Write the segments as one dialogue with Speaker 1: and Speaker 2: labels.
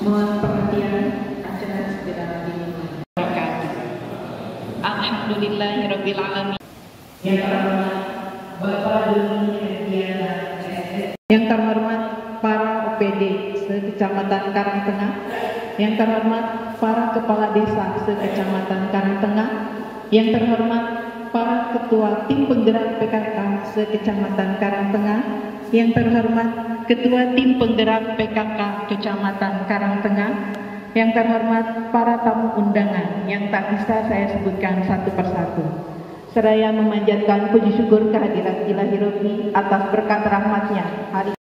Speaker 1: Mohon perhatian, acara segera dimulai. Alhamdulillahirabbil alamin. Yang terhormat Bapak Doni Herdiana, yang terhormat para OPD se-Kecamatan Karangtengah, yang terhormat para kepala desa se-Kecamatan Karangtengah, yang terhormat para ketua tim penggerak PKK se-Kecamatan Karangtengah, yang terhormat ketua tim penggerak PKK Kecamatan Karangtengah, yang terhormat para tamu undangan yang tak bisa saya sebutkan satu persatu. Seraya memanjatkan puji syukur kehadirat Ilahi Rabbi atas berkat rahmatnya hari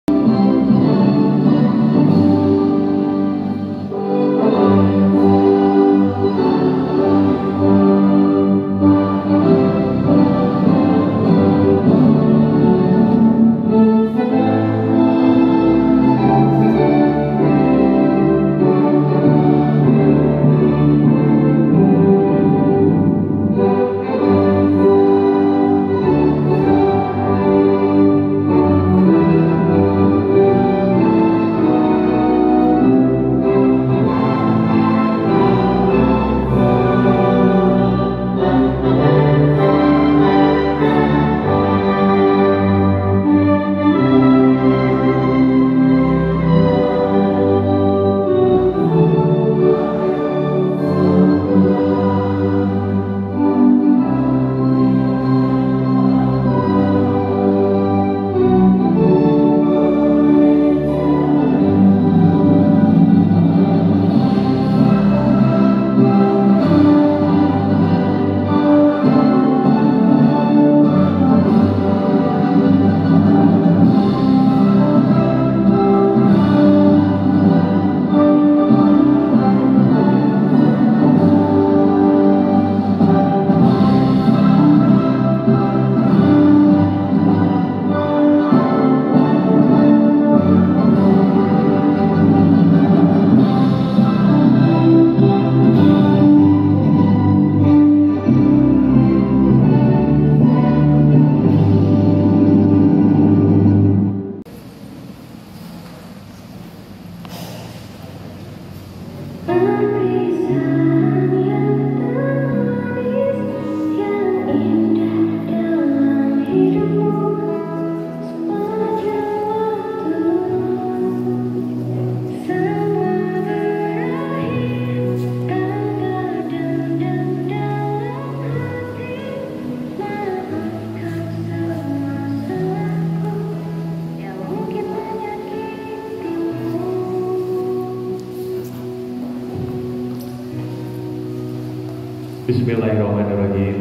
Speaker 2: Bismillahirrahmanirrahim.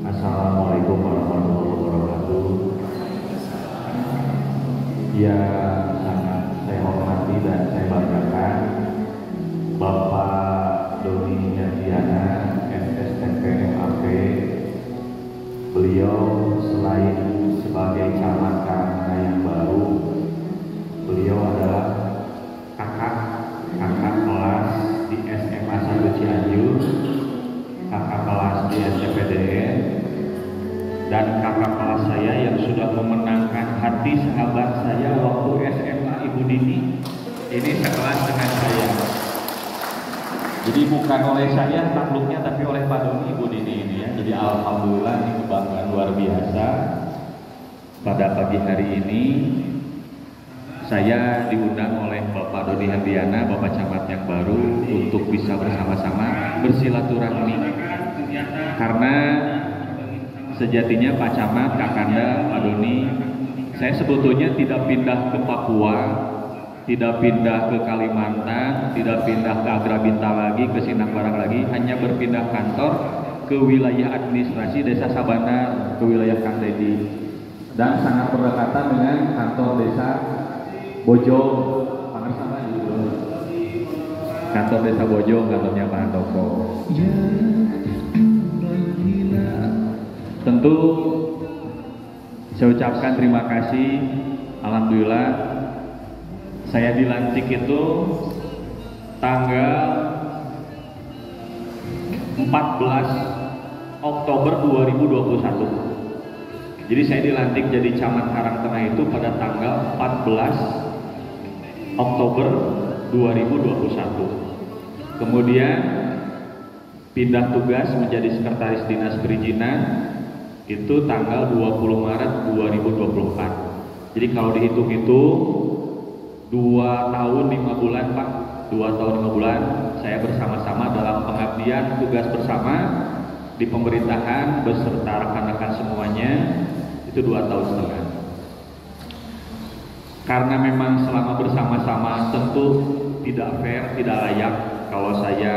Speaker 2: Assalamualaikum warahmatullahi wabarakatuh. Yang sangat saya hormati dan saya banggakan Bapak Doni Herdiana, SSTP MAP. Beliau selain sebagai camat Karangtengah yang baru, beliau adalah kakak kelas di SMA 1 Cianjur, kakak kelas di SCPDN, dan kakak kelas saya yang sudah memenangkan hati sahabat saya waktu SMA, Ibu Dini. Ini sekelas dengan saya. Jadi bukan oleh saya takluknya, tapi oleh Pak Doni, Ibu Dini ini ya. Jadi alhamdulillah ini kebanggaan luar biasa. Pada pagi hari ini saya diundang oleh Bapak Doni Herdiana, Bapak Camat yang baru, untuk bisa bersama-sama bersilaturahmi. Karena sejatinya Pak Camat, Kakanda, Pak Doni, saya sebetulnya tidak pindah ke Papua, tidak pindah ke Kalimantan, tidak pindah ke Agra Bintang lagi, ke Sindang Barang lagi, hanya berpindah kantor ke wilayah administrasi Desa Sabana, ke wilayah Kang Dedi, dan sangat berdekatan dengan kantor Desa Bojong, kantor Desa Bojong, kantornya Pak Handoko. Tentu saya ucapkan terima kasih. Alhamdulillah saya dilantik itu tanggal 14 Oktober 2021. Jadi saya dilantik jadi camat Karangtengah itu pada tanggal 14 Oktober 2021. Kemudian pindah tugas menjadi Sekretaris Dinas Perizinan itu tanggal 20 Maret 2024. Jadi kalau dihitung-hitung 2 tahun 5 bulan Pak, 2 tahun 5 bulan saya bersama-sama dalam pengabdian tugas bersama di pemerintahan beserta rekan-rekan semuanya itu 2 tahun setengah. Karena memang selama bersama-sama tentu tidak fair, tidak layak kalau saya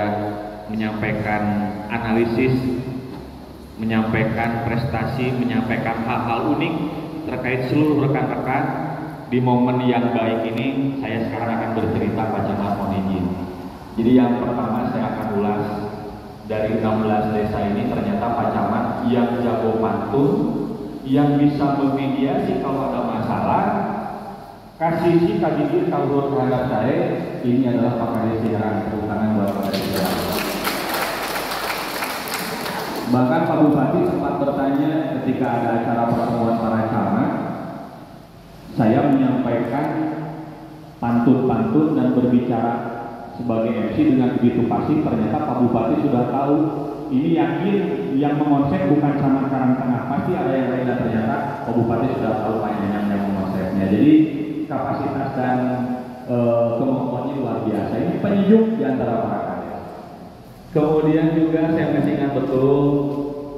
Speaker 2: menyampaikan analisis, menyampaikan prestasi, menyampaikan hal-hal unik terkait seluruh rekan-rekan. Di momen yang baik ini saya sekarang akan bercerita Pak Camat, mohon izin. Jadi yang pertama saya akan ulas dari 16 desa ini, ternyata Pak Camat yang jago pantun, yang bisa memediasi kalau ada masalah, kasih si kajian kalau terhadap saya, ini adalah Pak Kades Ciherang. Tepuk tangan buat Pak Kades Ciherang. Bahkan Pak Bupati sempat bertanya ketika ada acara pertemuan para camat, saya menyampaikan pantun-pantun dan berbicara sebagai MC dengan begitu pasti. Ternyata Pak Bupati sudah tahu, ini yakin yang mengonsep bukan Camat Karangtengah, pasti ada yang lain, dan ternyata Pak Bupati sudah tahu panjangnya yang mengonsepnya. Jadi kapasitas dan kemampuannya luar biasa. Ini penunjuk di antara para kades. Kemudian juga saya masih ingat betul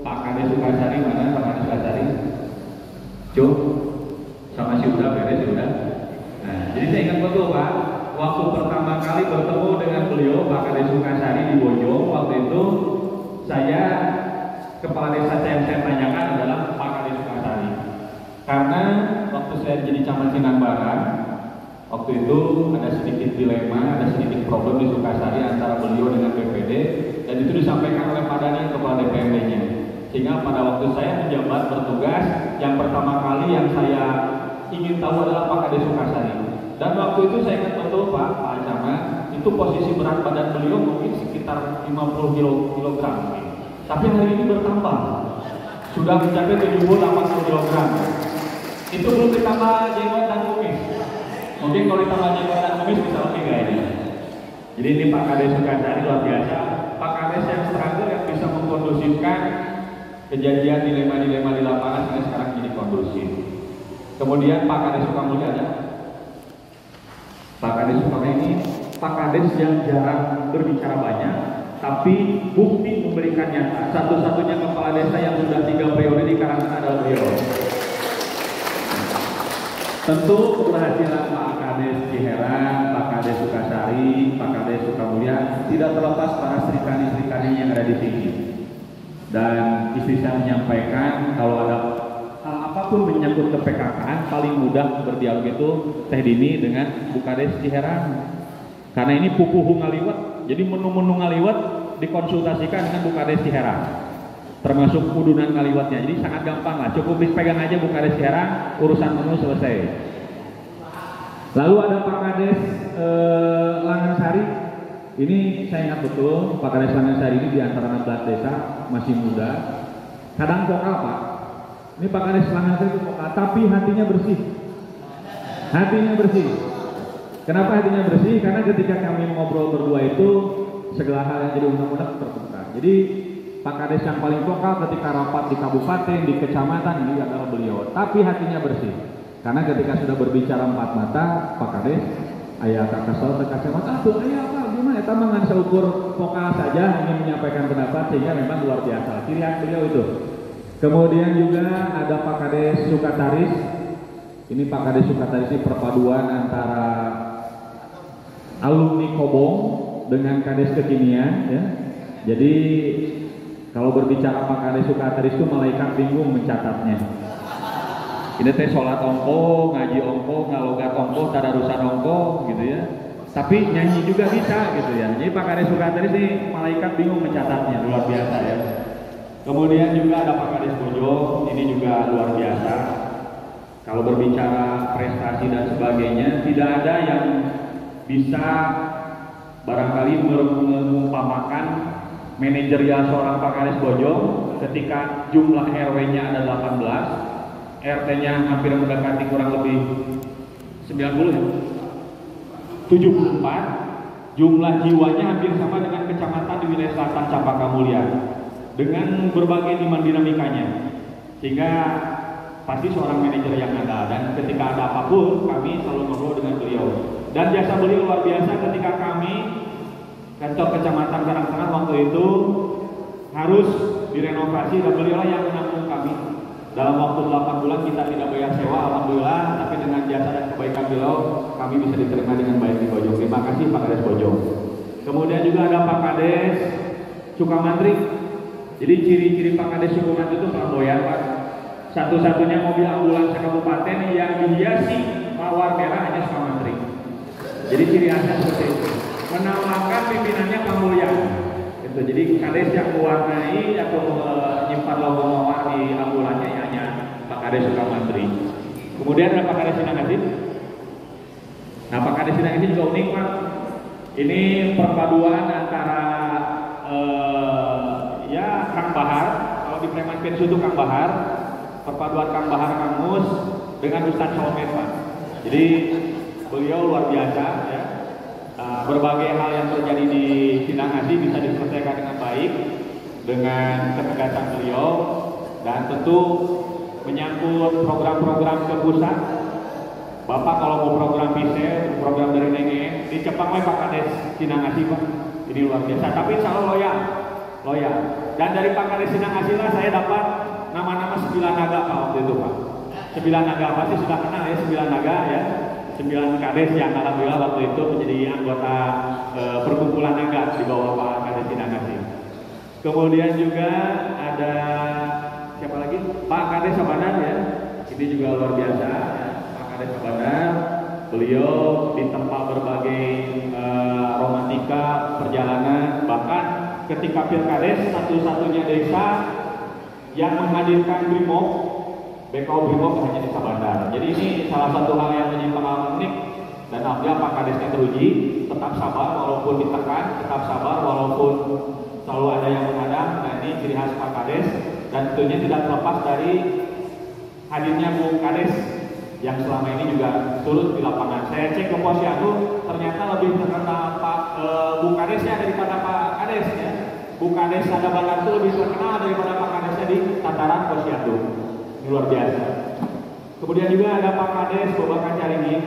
Speaker 2: Pak Kades Sukasari, mana Pak Kades Sukasari? Cuk, sama si Uda, beres Uda. Nah, jadi saya ingat betul Pak, waktu pertama kali bertemu dengan beliau Pak Kades Sukasari di Bojong, waktu itu saya kepala desa yang saya tanyakan adalah Pak Kades Sukasari. Karena waktu saya jadi Camat Sindang Barat, waktu itu ada sedikit dilema, ada sedikit problem di Sukasari antara beliau dengan BPD, dan itu disampaikan oleh Pak Dani kepala DPRD-nya. Sehingga pada waktu saya menjabat bertugas, yang pertama kali yang saya ingin tahu adalah Pak Kades Sukasari. Dan waktu itu saya ingat betul Pak Camat, itu posisi berat badan beliau mungkin sekitar 50 kg. Tapi hari ini bertambah, sudah mencapai 70-80 kg. Itu belum ditambah jenggot dan kumis. Mungkin kalau ditambah jenggot dan kumis bisa lebih kayaknya. Jadi ini Pak Kades Sukasari luar biasa. Pak Kades yang struggle yang bisa mengkondusifkan kejadian dilema-dilema di lapangan sehingga sekarang jadi kondusif. Kemudian Pak Kades Sukamulya ada. Pak Kades Sukamulya ini Pak Kades yang jarang berbicara banyak, tapi bukti memberikan nyata. Satu-satunya kepala desa yang sudah 3 periode di Karangtengah adalah beliau. Tentu keberhasilan Pak Kades Ciherang, Pak Kades Sukasari, Pak Kades Sukamulya tidak terlepas pada serikani-serikani yang ada di sini. Dan istri saya menyampaikan kalau ada hal apapun menyangkut ke PKK, paling mudah berdialog itu Teh Dini dengan Bu Kades Ciherang. Karena ini pupuhu ngaliwat, jadi menu-menu ngaliwat dikonsultasikan dengan Bu Kades Ciherang. Termasuk udunan ngaliwatnya, jadi sangat gampang lah, cukup dipegang aja Bu Kades Ciherang, urusan menu selesai. Lalu ada Pak Kades Langansari, ini saya ingat betul Pak Kades Langansari ini di antara 16 desa masih muda, kadang vokal Pak. Ini Pak Kades Langansari itu vokal, tapi hatinya bersih. Hatinya bersih. Kenapa hatinya bersih? Karena ketika kami ngobrol berdua itu segala hal yang jadi undang-undang terbuka. Jadi Pak Kades yang paling vokal ketika rapat di kabupaten, di kecamatan, ini adalah beliau. Tapi hatinya bersih. Karena ketika sudah berbicara 4 mata, Pak Kades, ayah kakak saudara kacamata, tuh ayah apa, gimana? Kita nggak bisa ukur vokal saja, ingin menyampaikan pendapat, sehingga memang luar biasa. Ciri khas beliau itu. Kemudian juga ada Pak Kades Sukataris. Ini Pak Kades Sukataris ini perpaduan antara alumni Kobong dengan Kades kekinian, ya. Jadi kalau berbicara Pak Kades Sukataris itu malaikat bingung mencatatnya. Ini teh sholat ongko, ngaji ongko, ngalogat ongko, tadarusan ongko, gitu ya. Tapi nyanyi juga bisa, gitu ya. Jadi Pak Kades Sukataris ini malaikat bingung mencatatnya, luar biasa ya. Kemudian juga ada Pak Kades Bojong, ini juga luar biasa. Kalau berbicara prestasi dan sebagainya, tidak ada yang bisa barangkali mengumpamakan manajerial seorang Pak Kades Bojong ketika jumlah RW-nya ada 18, RT-nya hampir mendekati kurang lebih 90 ya? 70 74, jumlah jiwanya hampir sama dengan kecamatan di wilayah selatan Cempaka Mulia dengan berbagai dinamikanya, sehingga pasti seorang manajer yang ada, dan ketika ada apapun kami selalu ngobrol dengan beliau, dan jasa beliau luar biasa. Ketika kami kantor kecamatan Karangtengah waktu itu harus direnovasi, dan beliau yang menanggung kami dalam waktu 8 bulan. Kita tidak bayar sewa, alhamdulillah, tapi dengan jasa dan kebaikan beliau kami bisa diterima dengan baik di Bojong. Terima kasih Pak Kades Bojong. Kemudian juga ada Pak Kades Sukamantri. Jadi ciri-ciri Pak Kades Sukamantri itu flamboyan, Pak. Satu-satunya mobil ambulans kabupaten yang dihiasi mawar merah hanya Sukamantri. Jadi ciri khasnya seperti itu. Menawarkan pimpinannya Pak Mulya. Itu. Jadi Kades yang mewarnai atau menyimpan logo mawar di ambulannya hanya Pak Kades Sukamantri. Kemudian ada Pak Kades Sinangasi. Nah, Pak Kades Sinangasi juga unik, Pak. Ini perpaduan antara ya Kang Bahar, kalau di Preman Pensu itu Kang Bahar, perpaduan Kang Bahar Kang Mus dengan Ustadz Solmed, Pak. Jadi beliau luar biasa ya. Berbagai hal yang terjadi di Sinangasi bisa diselesaikan dengan baik dengan ketegasan beliau, dan tentu menyangkut program-program ke pusat. Bapak kalau mau program bisa, program dari Nenge di Cepang Pak Kades Sinangasi, Pak. Ini luar biasa, tapi insya Allah loyal. Dan dari Pak Kades Sinangasi lah saya dapat nama-nama 9 naga Pak waktu itu, Pak. 9 naga pasti sudah kenal ya, 9 naga ya. 9 Kades yang alhamdulillah waktu itu menjadi anggota perkumpulan naga di bawah Pak Kades Sinangasi. Kemudian juga ada siapa lagi? Pak Kades Sabandar ya. Ini juga luar biasa ya. Pak Kades Sabandar, beliau ditempa berbagai romantika perjalanan, bahkan ketika Pilkades satu-satunya desa yang menghadirkan Brimob, BKO Brimob hanya di Sabandar. Jadi ini salah satu hal yang menjadi pengalaman unik, dan alhamdulillah Pak Kadesnya teruji, tetap sabar walaupun ditekan, tetap sabar walaupun selalu ada yang menghadang. Nah, ini ciri khas Pak Kades, dan tentunya tidak terlepas dari hadirnya Bung Kades yang selama ini juga turut di lapangan. Saya cek ke Posyandu, ternyata lebih terkenal Bung Kadesnya daripada Pak Kades ya. Bung Kades ada Bandar itu lebih terkenal daripada Pak Kadesnya di tataran Posyandu. Ini luar biasa. Kemudian juga ada Pak Kades Babakan Caringin.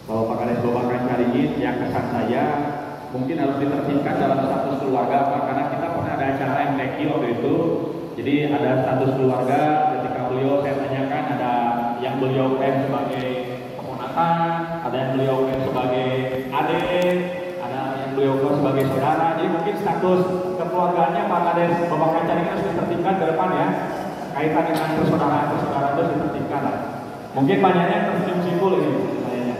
Speaker 2: Kalau Pak Kades Babakan Caringin, yang kesan saya mungkin harus ditertibkan dalam status keluarga, Pak, karena kita pernah ada acara MTQ waktu itu. Jadi ada status keluarga, ketika beliau saya tanyakan, ada yang beliau klaim sebagai keponakan, ada yang beliau klaim sebagai adik, ada yang beliau klaim sebagai saudara. Jadi mungkin status kekeluargaannya Pak Kades Babakan Caringin harus ditertibkan ke depan ya. Kaitan dengan persaudaraan itu ditertibkan lah. Mungkin banyaknya tersenyum simpul ini kayaknya.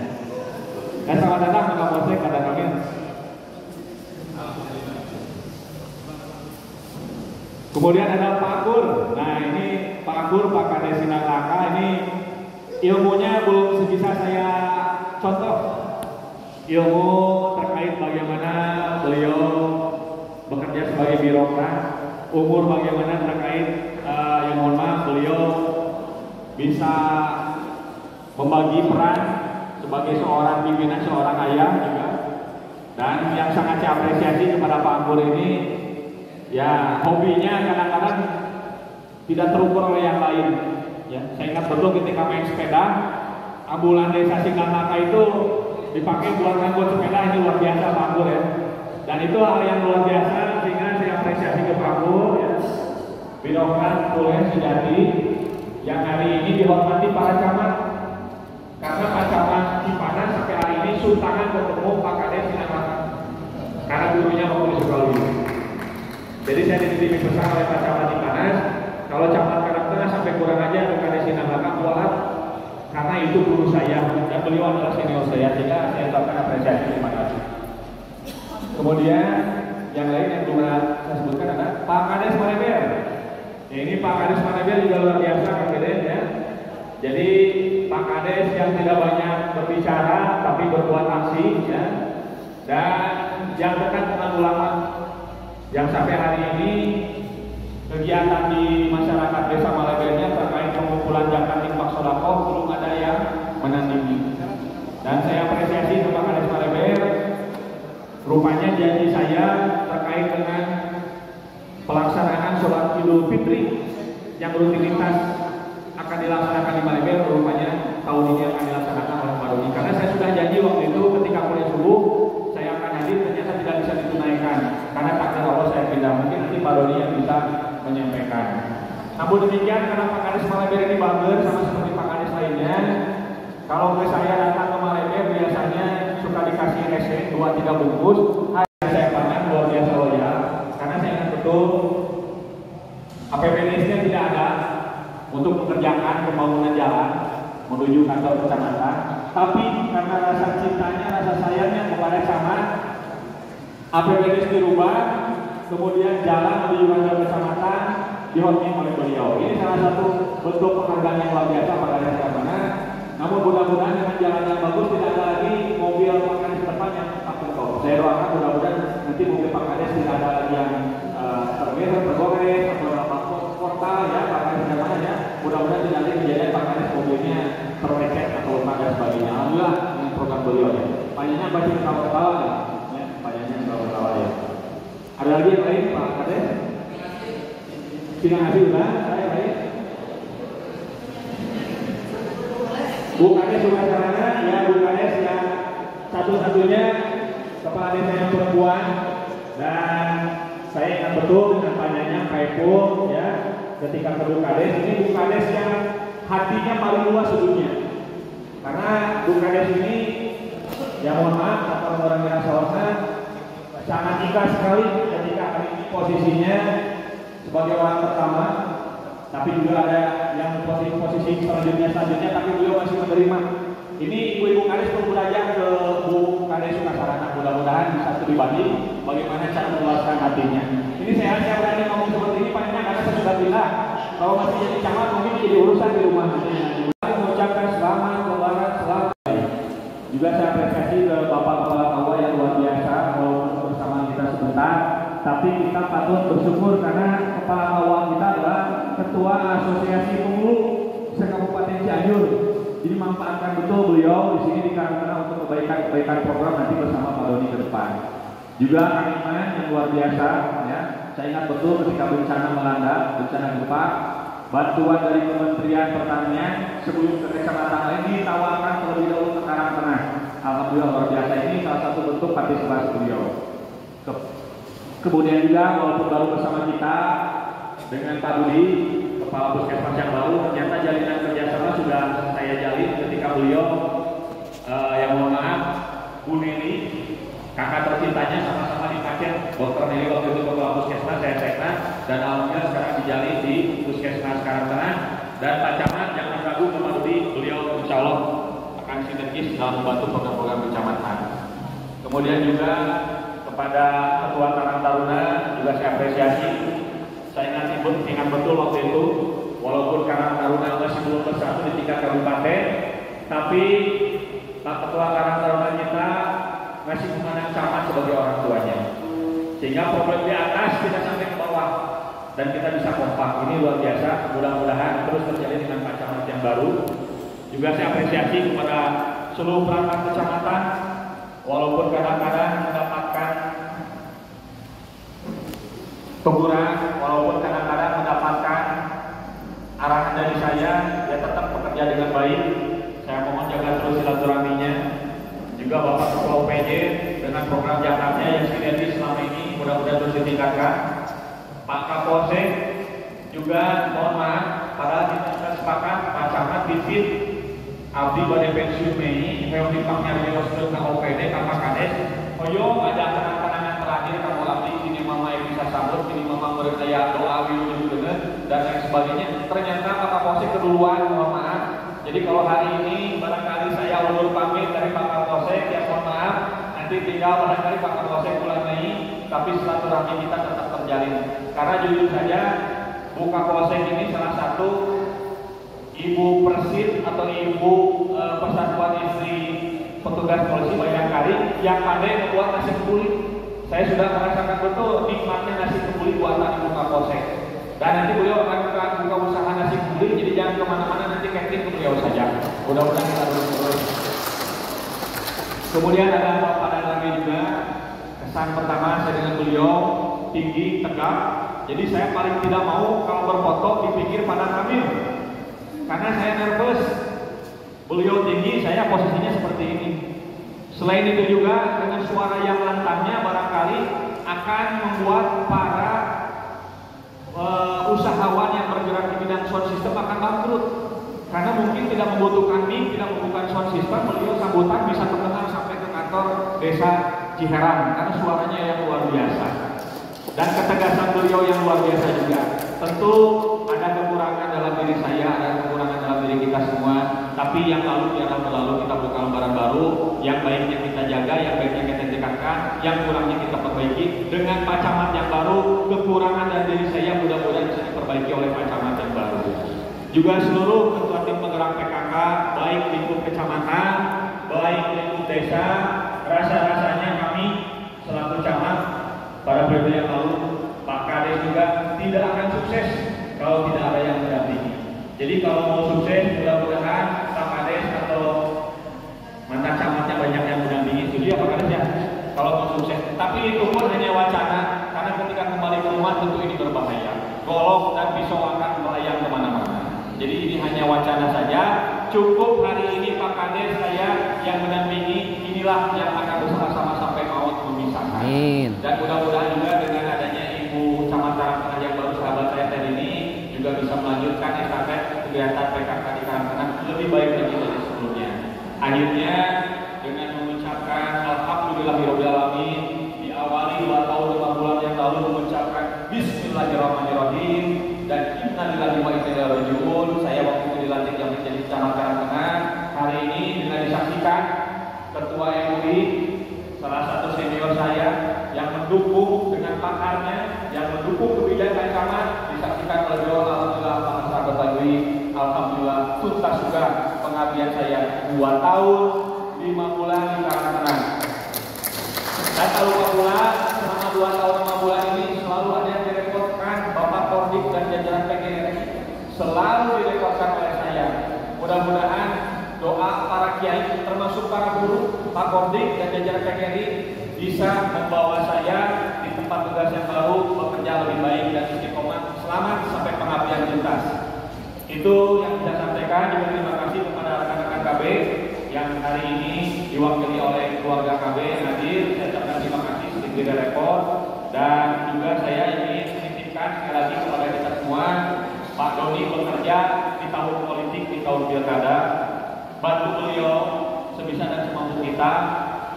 Speaker 2: Dan selamat datang ke Kapolsek pada kami. Kemudian ada Pak Akur. Nah ini Pak Akur, Pak Kades Sinangaka, ini ilmunya belum sebisa saya contoh. Ilmu terkait bagaimana beliau bekerja sebagai birokrat, umur bagaimana terkait yang mohon maaf beliau bisa membagi peran sebagai seorang pimpinan, seorang ayah juga. Dan yang sangat saya apresiasi kepada Pak Akur ini, ya hobinya kadang-kadang tidak terukur oleh yang lain. Ya, saya ingat betul ketika main sepeda, ambulan desa Sinangaka itu dipakai buat ngangkut sepeda. Ini luar biasa Pak Akur ya. Dan itu hal yang luar biasa, sehingga saya apresiasi ke Pak Akur ya. Birokrat Tulen sejati yang hari ini dihormati para camat, karena Pak Camat Cipanas sampai hari ini sultangan ketemu Pak Kades Sinangaka karena gurunya waktu di sekolah ini. Jadi saya dititipin pesan oleh Pak Camat Cipanas, kalau Camat Karangtengah sampai kurang aja Pak Kades Sinangaka buat, karena itu guru saya dan beliau adalah senior saya, sehingga saya ucapkan apresiasi. Terima kasih. Kemudian yang lain yang juga saya sebutkan ada Pak Kades Maneber. Ini Pak Kades Maneber juga luar biasa Kang Kades ya. Jadi Pak Kades yang tidak banyak berbicara tapi berbuat aksi ya. Dan yang dekat dengan ulama, yang sampai hari ini kegiatan di masyarakat desa Malebernya terkait pengumpulan zakat infak sedekah belum ada yang menandingi. Dan saya apresiasi
Speaker 3: Fitri yang rutinitas akan dilaksanakan di Malibel, rupanya tahun ini akan dilaksanakan oleh Pak Doni. Karena saya sudah janji waktu itu ketika kuliah subuh saya akan hadir, ternyata tidak bisa ditunaikan karena takdir Allah saya pindah. Mungkin nanti Pak Doni yang bisa menyampaikan. Namun demikian, karena Pak Kades Malibel ini bager sama seperti Pak Kades lainnya, kalau saya datang ke Malibel biasanya suka dikasih SE 2-3 bungkus. Saya pandang luar biasa loyal karena saya ingat betul APBD-nya tidak ada untuk mengerjakan pembangunan jalan menuju kantor kecamatan, tapi karena rasa cintanya, rasa sayangnya kepada camat, APBD dirubah, kemudian jalan menuju kantor kecamatan dihormati oleh beliau. Ini salah satu bentuk penghargaan yang luar biasa pada Kecamatan. Namun mudah-mudahan dengan jalan yang bagus tidak ada lagi mobil Pak Kades depan yang tak berkau. Saya doakan mudah-mudahan nanti mobil Pak Kades tidak ada lagi yang tergores atau portal ya Pak Kades mana ya. Mudah-mudahan tidak ada kejadian Pak Kades mobilnya terlecet atau lupa dan sebagainya. Alhamdulillah dengan program beliau ya. Panjangnya pasti ketawa-ketawa ya. Panjangnya ketawa-ketawa ya. Ada lagi yang lain Pak Kades? Terima kasih udah. Baik. Bu Kades sudah sarana ya, Bu Kades yang satu-satunya kepala desa yang perempuan, dan saya ingat betul dengan panjangnya Pak Epul ya ketika ke Bu Kades. Ini Bu Kades yang hatinya paling luas sedunia, karena Bu Kades ini ya mohon maaf kata orang yang sawarna sangat ikhlas sekali ketika hari ini posisinya sebagai orang pertama, tapi juga ada yang posisi selanjutnya, tapi beliau masih menerima. Ini ibu-ibu Kades perlu belajar ke Bu Kades Sukasarana, mudah-mudahan bisa berbanding bagaimana cara meluaskan hatinya. Ini saya berani ngomong seperti ini panjang karena saya sudah bilang kalau masih jadi camat mungkin jadi urusan di rumah. Saya mengucapkan selamat lebaran, selamat. Juga saya apresiasi ke Bapak Kepala KUA yang luar biasa mau bersama kita sebentar. Tapi kita patut bersyukur karena Kepala KUA kita adalah Ketua Asosiasi Pemulung se-Kabupaten Cianjur. Jadi manfaatkan betul beliau di sini di Karangtengah untuk kebaikan program nanti bersama Pak Doni ke depan. Juga Kang Iman yang luar biasa ya. Saya ingat betul ketika bencana melanda, bencana gempa, bantuan dari Kementerian Pertanian sebelum ke kecamatan lain ditawarkan terlebih dahulu ke Karangtengah. Alhamdulillah luar biasa, ini salah satu bentuk partisipasi beliau. Kemudian juga walaupun baru bersama kita dengan Pak Budi, Kepala Puskesmas yang baru, ternyata jalinan kerjasama sudah saya jalin ketika beliau yang mohon maaf Bu Neni, kakak tercintanya sama-sama di Aceh, Dr. Neni waktu itu Kepala Puskesmas, saya sekna, dan alhamdulillah sekarang dijalin di Puskesmas Karangtengah. Dan Pak Camat jangan ragu ke Pak Budi, beliau insya Allah akan sinergis dalam membantu program-program kecamatan. Kemudian juga kepada Ketua Karang Taruna juga saya apresiasi. Saya ingat betul waktu itu walaupun Karang Taruna masih belum bersatu di tingkat kabupaten, tapi Pak Ketua Karang Taruna kita masih memandang camat sebagai orang tuanya, sehingga problem di atas tidak sampai ke bawah dan kita bisa kompak. Ini luar biasa, mudah-mudahan terus terjadi dengan Pak Camat yang baru. Juga saya apresiasi kepada seluruh perangkat kecamatan, walaupun kadang-kadang mendapatkan teguran, walaupun kadang-kadang mendapatkan arahan dari saya, ya tetap bekerja dengan baik. Saya mohon jaga terus silaturahminya. Juga Bapak Ketua UPJ dengan program Jakarta yang sinergis selama ini mudah-mudahan terus ditingkatkan. Pak Kapolsek juga mohon maaf, padahal kita sepakat Pak Camat Bibit Abdi pada pensiun Mei, Hewan Dipaknya Riosel ke OPD, Kakak Kades, Hoyo ada kenang-kenangan terakhir kamu abdi, ini mama yang bisa sambut, ini mama berdaya doa wilu dengan dan lain sebagainya. Ternyata Pak Kapolsek keduluan, mohon maaf. Jadi kalau hari ini barangkali saya ulur pamit dari Pak Kapolsek, ya mohon maaf, nanti tinggal barangkali Pak Kapolsek bulan Mei, tapi silaturahmi kita tetap terjalin. Karena jujur saja, Bu Kapolsek ini salah satu ibu persit atau ibu persatuan istri petugas polisi Bayangkari yang pandai membuat nasi kebuli. Saya sudah merasakan betul nikmatnya nasi kebuli buatan Ibu Kapolsek. Dan nanti beliau akan buka usaha nasi kebuli, jadi jangan kemana-mana, nanti catering ke beliau saja. Mudah-mudahan kita terus. Kemudian ada Bapak dan Lagi juga. Kesan pertama saya dengan beliau tinggi, tegak, Jadi saya paling tidak mau kalau berfoto dipikir pada Kamil, karena saya nervous. Beliau tinggi, saya posisinya seperti ini. Selain itu juga dengan suara yang lantangnya barangkali akan membuat para usahawan yang bergerak di bidang sound system akan bangkrut. Karena mungkin tidak membutuhkan mic, tidak membutuhkan sound system, beliau sambutan bisa terdengar sampai ke kantor desa Ciherang karena suaranya yang luar biasa. Dan ketegasan beliau yang luar biasa juga. Tentu ada kekurangan dalam diri saya, ada kekurangan dalam diri kita semua. Tapi yang lalu biarlah berlalu, kita buka lembaran baru. Yang baiknya kita jaga, yang baiknya kita tingkatkan, yang kurangnya kita perbaiki. Dengan Pak Camat yang baru, kekurangan dari diri saya mudah-mudahan bisa diperbaiki oleh Pak Camat yang baru. Juga seluruh ketua tim penggerak PKK, baik lingkup kecamatan, baik lingkup desa, rasa-rasanya kami selaku camat pada periode yang lalu, Pak Kades juga tidak akan sukses kalau tidak ada yang mendampingi. Jadi kalau mau sukses, mudah-mudahan Pak Kades atau mantan camatnya banyak yang mendampingi. Setuju ya Pak Kades ya? Kalau mau sukses. Tapi itu pun hanya wacana, karena ketika kembali ke rumah tentu ini berbahaya. Golok dan pisau akan melayang kemana-mana. Jadi ini hanya wacana saja. Cukup hari ini Pak Kades saya yang mendampingi, inilah yang akan bersama-sama sampai maut memisahkan. Dan mudah-mudahan juga dengan adanya Ibu Camat Karangtengah yang baru sahabat saya tadi ini juga bisa melanjutkan estafet kegiatan PKK di Karangtengah lebih baik lagi dari sebelumnya. Akhirnya dengan mengucapkan alhamdulillahirobbilalamin, diawali 2 tahun 5 bulan yang lalu mengucapkan Bismillahirrahmanirrahim dan innalillahi wa inna ilaihi raji'un. Saya waktu itu dilantik yang menjadi Camat Karangtengah. Hari ini dengan disaksikan Ketua MUI, salah satu senior saya yang mendukung dengan pakarnya, yang mendukung kebijakan camat, disaksikan oleh beliau. Alhamdulillah Pak Sahabat Badui, alhamdulillah tuntas juga pengabdian saya 2 tahun 5 bulan di Karangtengah. Dan kalau pula selama 2 tahun 5 bulan ini selalu ada yang direkodkan Bapak Kordik dan jajaran PGRI, selalu direkodkan oleh saya. Mudah-mudahan doa para kiai termasuk para guru, Pak Kordik dan jajaran PGRI bisa membawa saya di tempat tugas yang baru bekerja lebih baik dan istiqomah selamat sampai pengabdian tuntas. Itu yang bisa sampaikan. Juga terima kasih kepada rekan-rekan KB yang hari ini diwakili oleh keluarga KB yang hadir. Saya ucapkan terima kasih sedikit repot. Dan juga saya ingin menitipkan sekali lagi kepada kita semua, Pak Doni bekerja di tahun politik, di tahun pilkada. Bantu beliau sebisa dan semampu kita.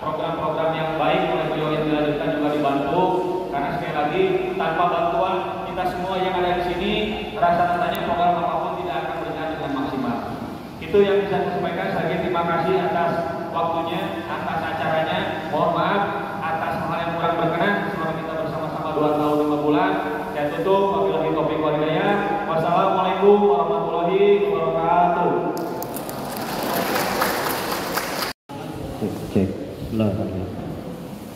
Speaker 3: Program-program yang baik oleh beliau yang dilanjutkan juga dibantu. Karena sekali lagi tanpa bantuan kita semua yang ada di sini, rasa-rasanya program apapun tidak akan berjalan dengan maksimal. Itu yang bisa saya sampaikan. Saya terima kasih atas waktunya, atas acaranya. Mohon maaf atas hal yang kurang berkenan selama kita bersama-sama 2 tahun 5 bulan. Saya tutup. Wabillahi taufiq wal hidayah. Wassalamualaikum warahmatullahi wabarakatuh.
Speaker 4: Cek.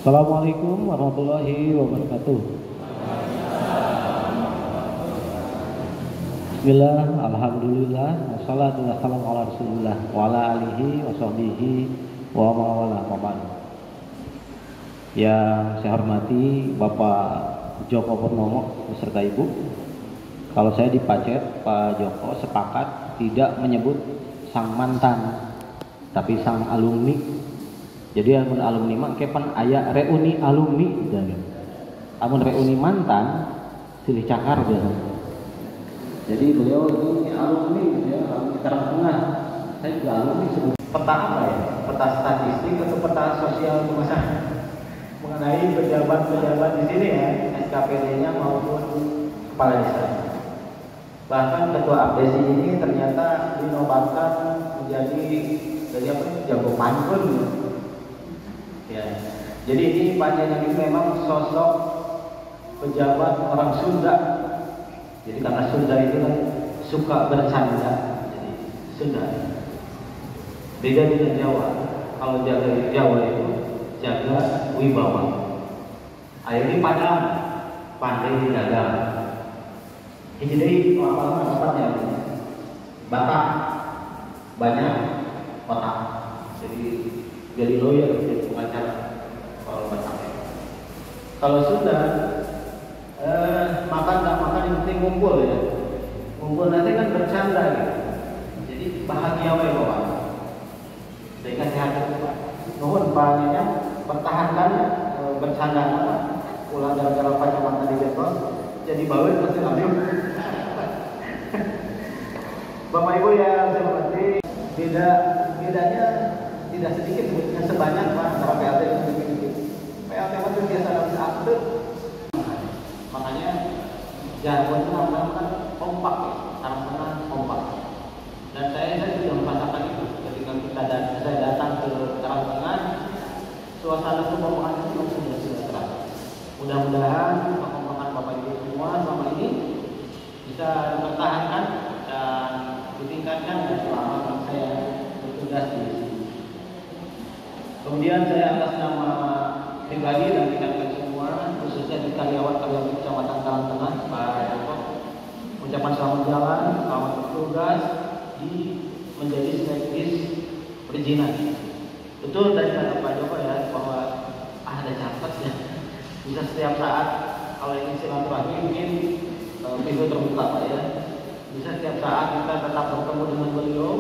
Speaker 4: Assalamualaikum warahmatullahi wabarakatuh. Bismillah, alhamdulillah, wassalatu wassalamu ala rasulillah wa ala alihi wa sahbihi wa mawala ma'bad. Yang saya hormati Bapak Joko Purnomo beserta Ibu. Kalau saya di Pacet, Pak Joko sepakat tidak menyebut sang mantan, tapi sang alumni. Jadi amun alumni mah kepan aya reuni alumni dan amun reuni mantan silih cakar biasa. Jadi beliau ini alumni ya, alumni Karangtengah. Saya juga alumni sebut peta apa ya? Peta statistik atau peta sosial masyarakat mengenai pejabat-pejabat di sini ya, SKPD-nya maupun kepala desa. Bahkan ketua abdesi ini ternyata dinobatkan menjadi apa? Jago pantun. Ya. Jadi ini panjang ini memang sosok pejabat orang Sunda. Jadi karena Sunda itu kan suka bercanda, jadi Sunda. Beda dengan Jawa. Kalau jaga Jawa itu jaga wibawa. Akhirnya padang, pandai dagang. Jadi lama-lama tempatnya Batak banyak otak. Jadi lawyer, jadi pengacara kalau Batak. Kalau Sunda makan nggak ngumpul ya. Ngumpul nanti kan bercanda gitu. Jadi bahagia wae bawa. Dengan sehat Pak. Nuhun Pak pertahankan bercanda apa? Ulah gara-gara kacamata di betos jadi bawel pasti ambil. Bapak Ibu ya saya hormati, bedanya tidak sedikit sebetulnya sebanyak Pak antara PLT dan sedikit. PLT itu biasa dalam akte. Makanya jargon kan kompak ya, karena kompak. Dan saya juga merasakan itu ketika saya datang ke Karangtengah, suasana kekompakan itu sudah terasa. Mudah-mudahan kekompakan Bapak Ibu semua selama ini bisa dipertahankan dan ditingkatkan selama saya bertugas di sini. Kemudian saya atas nama pribadi dan rekan-rekan semua, khususnya di karyawan-karyawan Kecamatan Karangtengah, Pak Joko, ucapan selamat jalan, selamat bertugas di menjadi spesialis perizinan. Betul dari kata Pak Joko ya bahwa ada catat ya, bisa setiap saat kalau ingin silaturahmi mungkin pintu terbuka Pak ya. Bisa setiap saat kita tetap bertemu dengan beliau.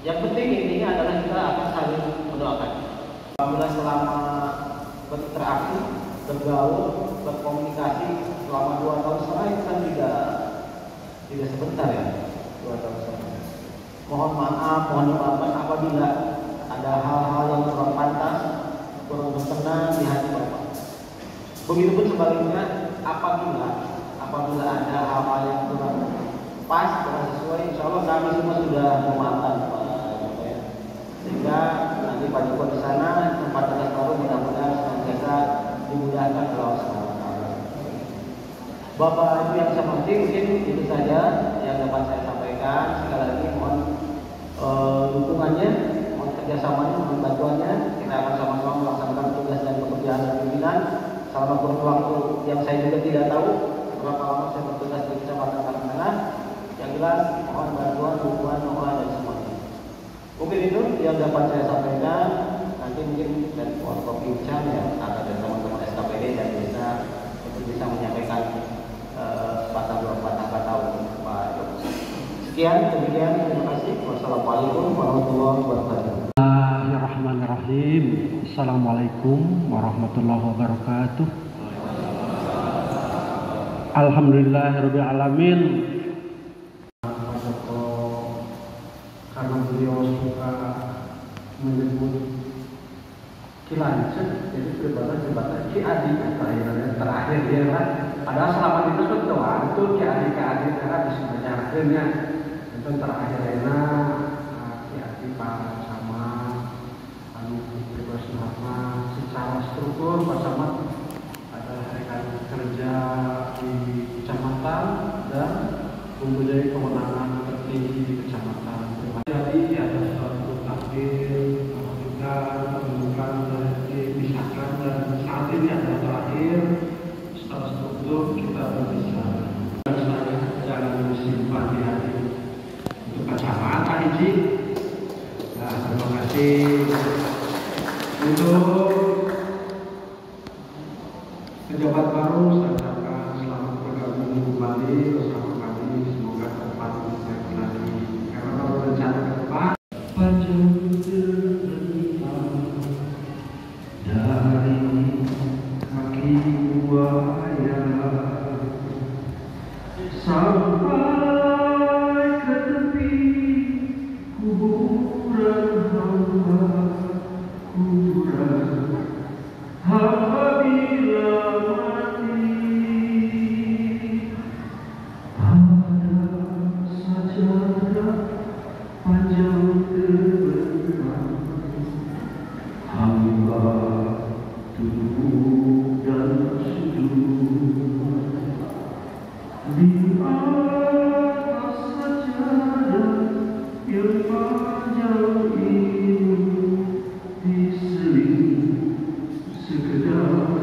Speaker 4: Yang penting intinya adalah kita akan saling mendoakan. Alhamdulillah selama berinteraksi, bergaul, berkomunikasi selama 2 tahun setengah itu kan tidak sebentar ya, 2 tahun setengah. Mohon maaf, mohon dimaafkan apabila ada hal-hal yang kurang pantas, kurang berkenan di hati Bapak. Begitupun sebaliknya apabila ada hal-hal yang kurang pas, kurang sesuai, insya Allah kami semua sudah memaafkan Pak Joko ya. Sehingga nanti Pak Joko di sana tempat tugas baru mudah-mudahan senantiasa dimudahkan oleh Allah SWT. Bapak Ibu yang saya hormati, mungkin itu saja yang dapat saya sampaikan. Sekali lagi mohon dukungannya, mohon kerjasamanya, mohon bantuannya. Kita akan sama-sama melaksanakan tugas dan pekerjaan dan pimpinan selama kurun waktu yang saya juga tidak tahu berapa lama saya bertugas di Kecamatan Karangtengah. Yang jelas mohon bantuan, dukungan, doa dan semuanya. Mungkin itu yang dapat saya sampaikan. Nanti mungkin dari Kopi Ucap ya atau dari teman-teman SKPD dan bisa menyampaikan sepatah dua patah kata untuk Pak Joko. Sekian, demikian, terima kasih. Wassalamualaikum warahmatullahi wabarakatuh.
Speaker 5: Bismillahirrahmanirrahim. Assalamualaikum warahmatullahi wabarakatuh. Alhamdulillahirabbil alamin. Pak Joko karena beliau suka menyebut Cilancet, jadi jabatan Ki Adi terakhir dia lah. Padahal selama itu doang itu Ki Adi karena bisa menyarankannya itu terakhir Ki Adi Pak sama Bebas Muhammad secara struktur Pak Samad adalah rekan kerja di kecamatan dan mempunyai kewenangan tertinggi di kecamatan. Jadi ada suatu takdir kita menemukan dipisahkan dan saat ini adalah terakhir secara struktur kita berpisah. Saya jangan disimpan di hati untuk kacamata hiji. Nah, terima kasih untuk pejabat baru. Saya ucapkan selamat bergabung kembali bersama kami. Semoga ke depan bisa lagi karena kalau rencana ke depan panjang dari kaki buaya sampai ke tepi kuburan hamba bila mati ada sajadah panjang terbenam hamba duduk dan sujud di atas sajadah yang panjang ini diseling sekedar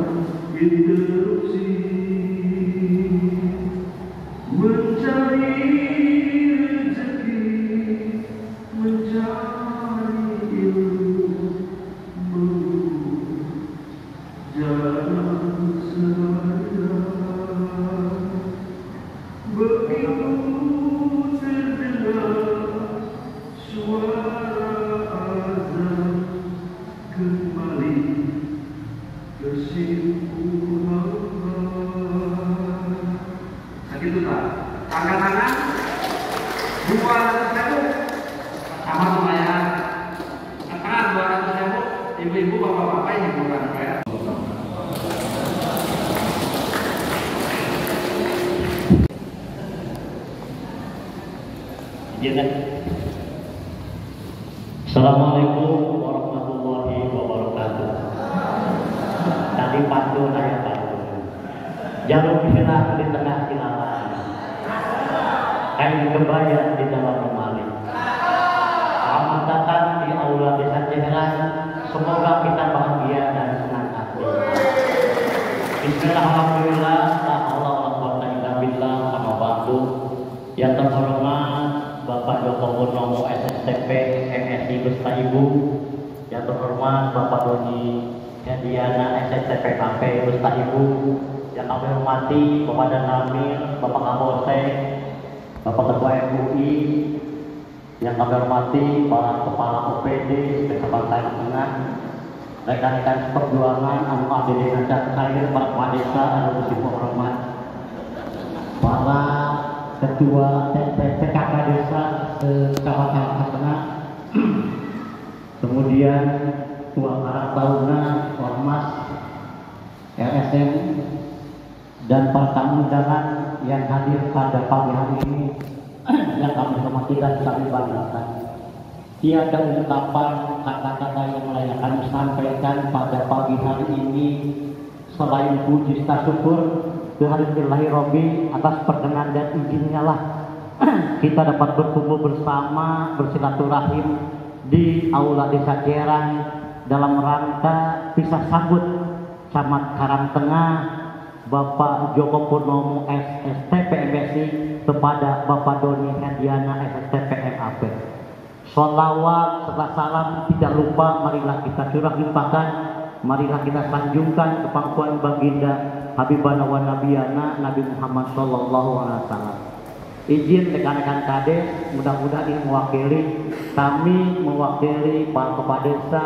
Speaker 5: interupsi mencari rezeki, mencari ilmu, jalan seraya
Speaker 6: Izin. Assalamualaikum warahmatullahi wabarakatuh. Tadi pantun ayat pantun. Jalur hilang di tengah kilauan, kain kebaya di dalam lemari. Selamat datang di aula desa Ciherang. Semoga kita bahagia dan senang hati. Bismillahirrahmanirrahim. La haula wala quwwata illa billah. Sama bantu yang terhormat Bapak Joko Purnomo SSTP MSI beserta Ibu, yang terhormat Bapak Doni Hediana SSTP KP beserta Ibu, yang kami hormati Bapak Dan Ramil, Bapak Kapolsek, Bapak Ketua MUI, yang kami hormati para kepala OPD beserta Tengah, rekan-rekan seperjuangan, anu abdi desa cair, para kepala desa, anu bersifat hormat, para ketua PKK desa Kecamatan Tengah, kemudian Tua Karang Taruna, Ormas, LSM, dan para tamu undangan yang hadir pada pagi hari ini yang kami hormati dan kami banggakan. Tiada ungkapan kata-kata yang layak kami sampaikan pada pagi hari ini selain puji syukur kehadiran Robi atas perkenan dan izinnya lah kita dapat berkumpul bersama bersilaturahim di aula desa Ciherang dalam rangka pisah sambut Camat Karangtengah Bapak Joko Purnomo SSTP MSI kepada Bapak Doni Hediana SSTP MAP. Sholawat serta salam tidak lupa marilah kita curah limpahkan, marilah kita sanjungkan ke pangkuan baginda Habibana wa Nabiyana Nabi Muhammad Sallallahu Alaihi Wasallam. Izin rekan-rekan kades, mudah-mudahan ini mewakili kami, mewakili para kepala desa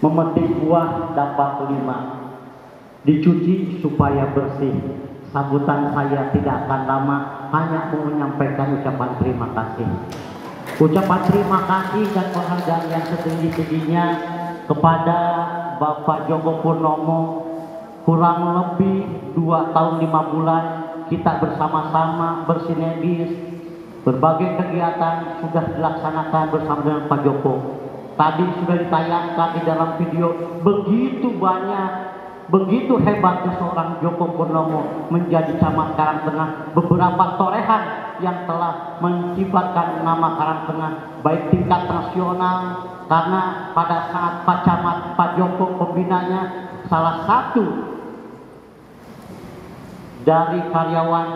Speaker 6: memetik buah dapat 5, dicuci supaya bersih. Sambutan saya tidak akan lama, hanya mau menyampaikan ucapan terima kasih. Ucapan terima kasih dan penghargaan yang setinggi-tingginya kepada Bapak Joko Purnomo. Kurang lebih 2 tahun 5 bulan kita bersama-sama bersinergis, berbagai kegiatan sudah dilaksanakan bersama dengan Pak Joko. Tadi sudah ditayangkan di dalam video, begitu banyak, begitu hebatnya seorang Joko Purnomo menjadi Camat Karangtengah. Beberapa torehan yang telah mencibatkan nama Karangtengah baik tingkat nasional, karena pada saat Pak Camat, Pak Joko pembinanya, salah satu dari karyawan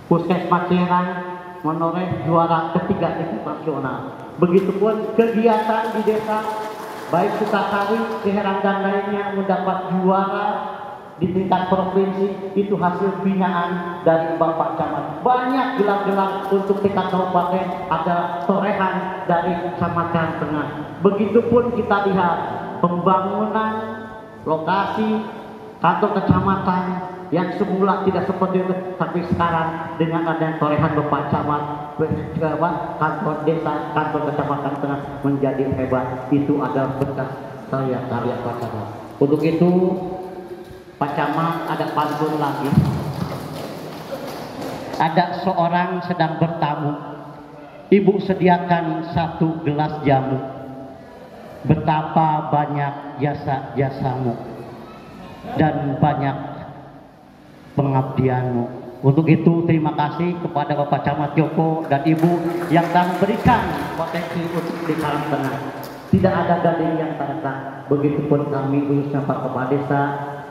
Speaker 6: Puskesmas Ciherang menoreh juara ketiga tingkat nasional. Begitupun kegiatan di desa baik Sukasari, Ciherang dan lainnya mendapat juara di tingkat provinsi, itu hasil binaan dari Bapak Camat. Banyak gelar-gelar untuk tingkat kabupaten, ada torehan dari Camat Karangtengah. Begitupun kita lihat pembangunan lokasi kantor kecamatan yang semula tidak seperti itu, tapi sekarang dengan adanya torehan Bapak Camat, kantor desa, kantor kecamatan Tengah menjadi hebat. Itu adalah berkat karya Pak Camat. Untuk itu Pak Camat ada pantun lagi. Ada seorang sedang bertamu, ibu sediakan 1 gelas jamu. Betapa banyak jasa-jasamu dan banyak pengabdianmu. Untuk itu terima kasih kepada Bapak Camat Joko dan Ibu yang telah memberikan potensi untuk di Karangtengah. Tidak ada gading yang terletak. Begitupun kami khususnya Pak Kepala Desa,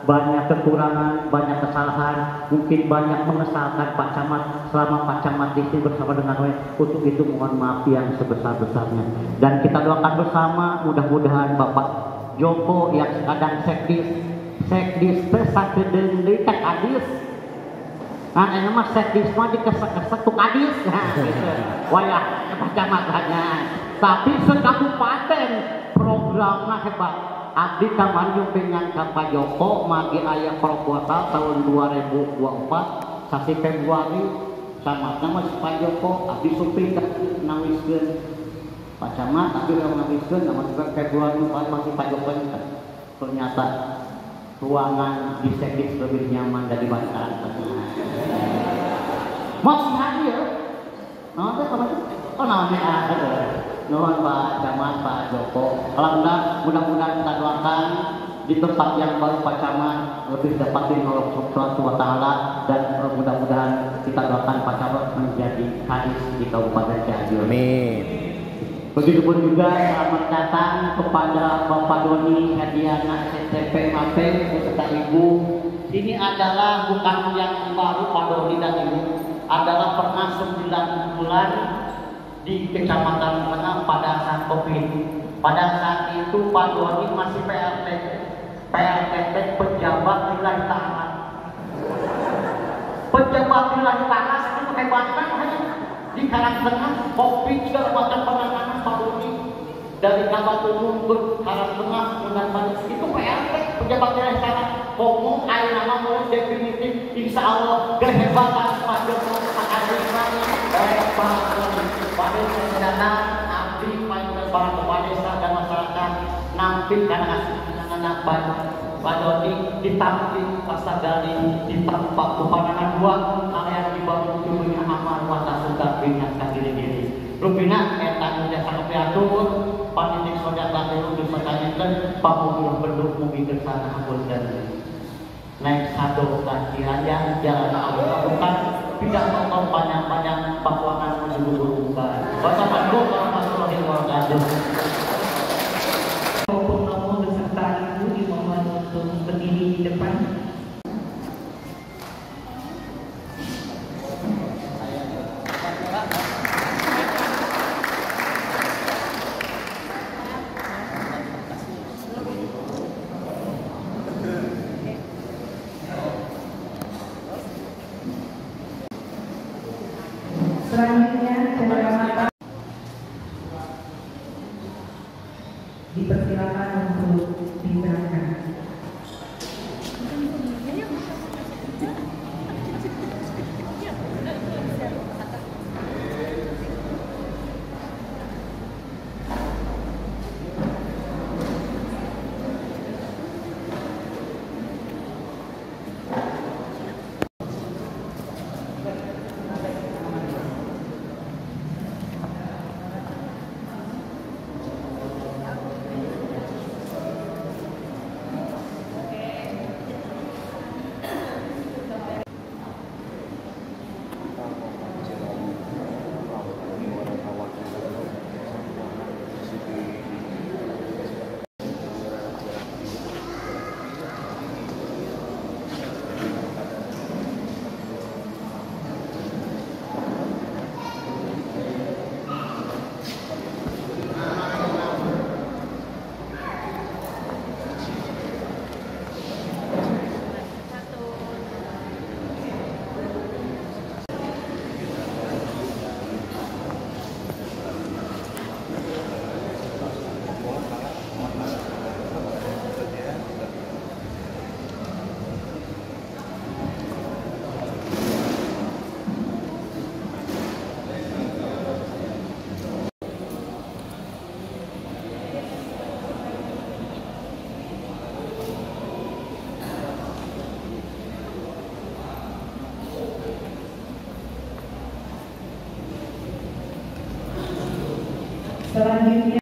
Speaker 6: banyak kekurangan, banyak kesalahan, mungkin banyak mengesalkan Pak Camat selama Pak Camat di sini bersama dengan saya. Untuk itu mohon maaf yang sebesar-besarnya. Dan kita doakan bersama, mudah-mudahan Bapak Joko yang kadang sekdis sakedeung deui teh kadis. Nah, ini mah sekdis mah dikesek-kesek tu kadis. Nah, gitu. Wayah Pak Camat banyak. Tapi sekabupaten programnya hebat. Abdi kamari nyumpingan ka Pak Joko magi aya proposal tahun 2024 sasi Februari camatna mah Pak Joko abdi sumping nawiskeun Pak Camat abdi nawiskeun nama Februari masih Pak Joko. Ternyata ruangan di sekdis lebih nyaman dari Karangtengah. masih hadir. Nah, namanya nuhun Pak Camat, Pak Joko. Alhamdulillah, mudah-mudahan kita doakan di tempat yang baru Pak Camat lebih dapatin oleh Allah SWT dan mudah-mudahan kita doakan Pak Camat menjadi kadis di Kabupaten Cianjur.
Speaker 2: Amin.
Speaker 6: Begitupun juga selamat datang kepada Bapak Doni Hadiana SCP Mapeng beserta Ibu. Ini adalah bukan yang baru Pak Doni dan Ibu, adalah pernah 9 bulan di Kecamatan Tengah pada saat COVID. Pada saat itu Pak Doni masih PLT pejabat wilayah tanah. Pejabat wilayah tanah itu pakai bantuan di Karangtengah, COVID segala macam penanganan Pak Doni dari Kabak Umum ke Karangtengah menangani itu PLT pejabat wilayah tanah. Ngomong air nama mulai definitif, insya Allah kehebatan Pak Joko, Pak Adrian, Pak pada dana abdi para kepala desa dan masyarakat nanti karena anak Pak Doni ditampil pasar dari ditampak pepandangan dua area dibangun tubuhnya amal mata sudah bingung kiri-kiri rupina etan jasa kepiatur panitik saudara dulu dipertanyakan pamulung penduk mungkin kesana ampun dan naik satu kaki aja jalan bukan tidak nonton panjang-panjang bakwangan menuju bukan wassalamualaikum warahmatullahi wabarakatuh.
Speaker 1: Purnomo beserta Ibu dimohon untuk berdiri di depan. Selanjutnya saudara mata dipersilakan untuk diserahkan. Selanjutnya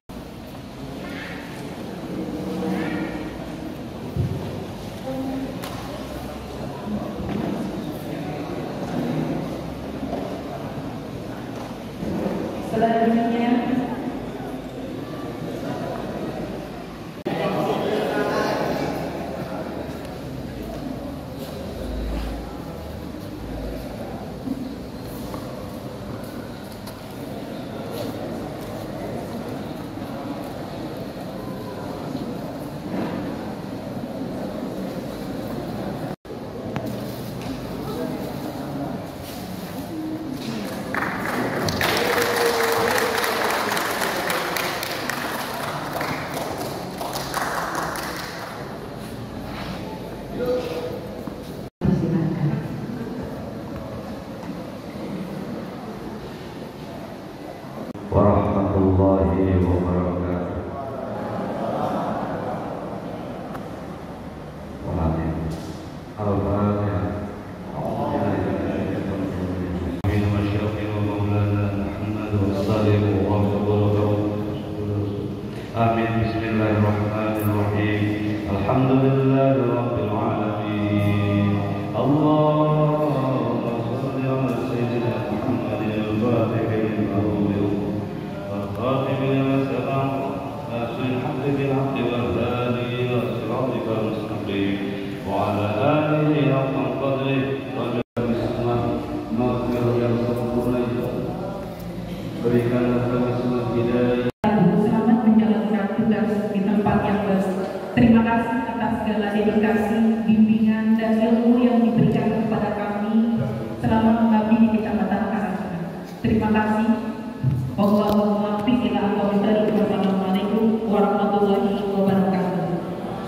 Speaker 2: warahmatullahi wabarakatuh. Al-Fatihah.
Speaker 7: Assalamualaikum warahmatullahi wabarakatuh. Amin. Bismillahirrahmanirrahim. Alhamdulillahirabbil alamin. Allahumma shalli ala sayyidina Muhammadin al-fatihil mawlud wal khatimil maslam nasil haqqi bil haqqi wal hadi ila siratikal mustaqim wa ala alihi haqqa qadrihi wa berikanlah kami semua hidayah.
Speaker 1: Selamat menjalankan tugas di tempat yang baru. Terima kasih atas segala dedikasi, bimbingan, dan ilmu yang diberikan kepada kami selama mengabdi di Kecamatan Karangtengah. Terima kasih. Allahumma qfir Wassalamualaikum warahmatullahi wabarakatuh.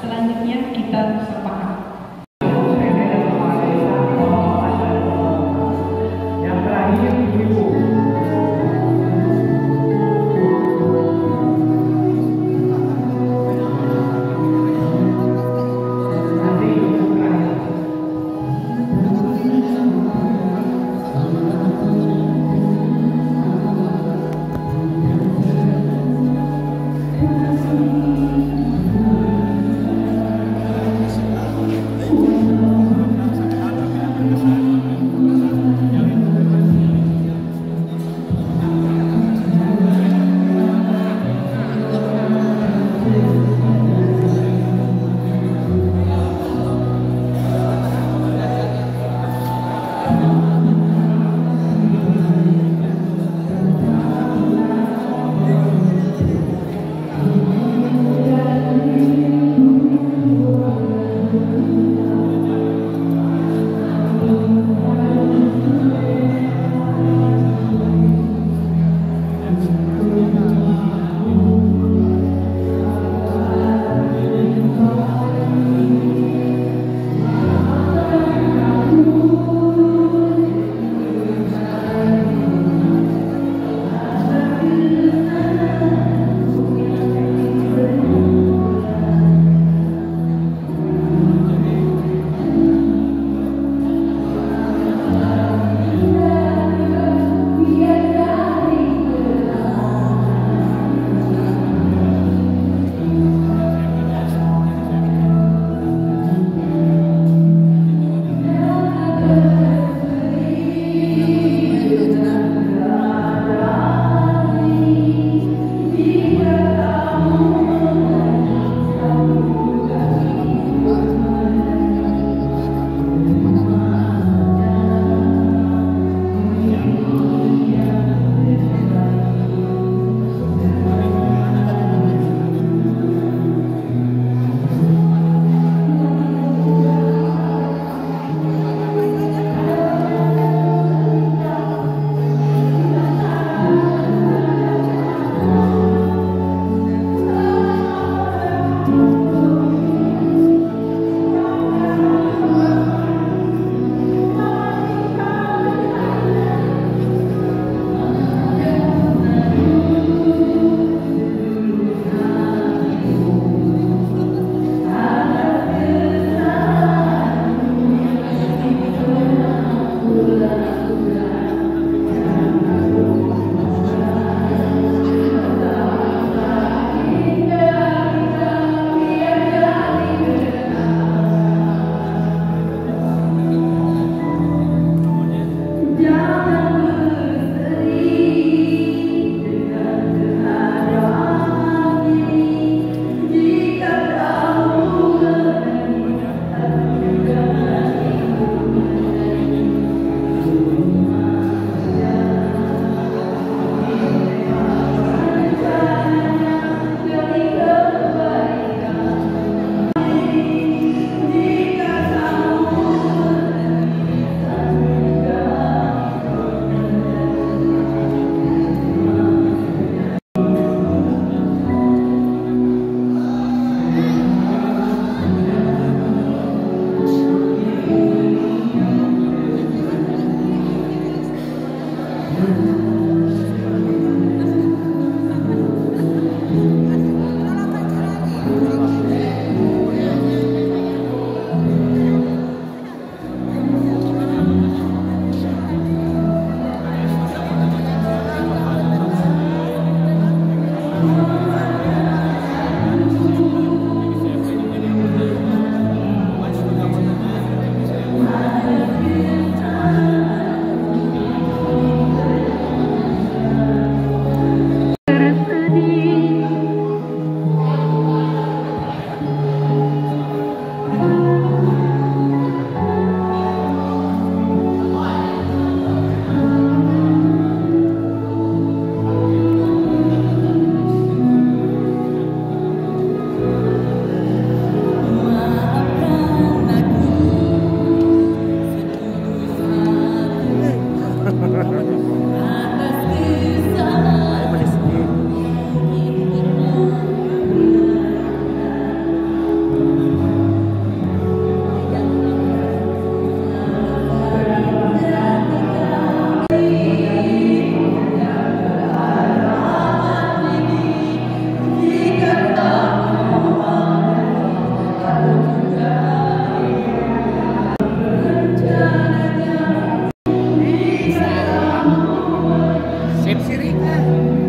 Speaker 1: Selanjutnya kita bersepakat.
Speaker 5: Yang terakhir ibu.
Speaker 1: Amin.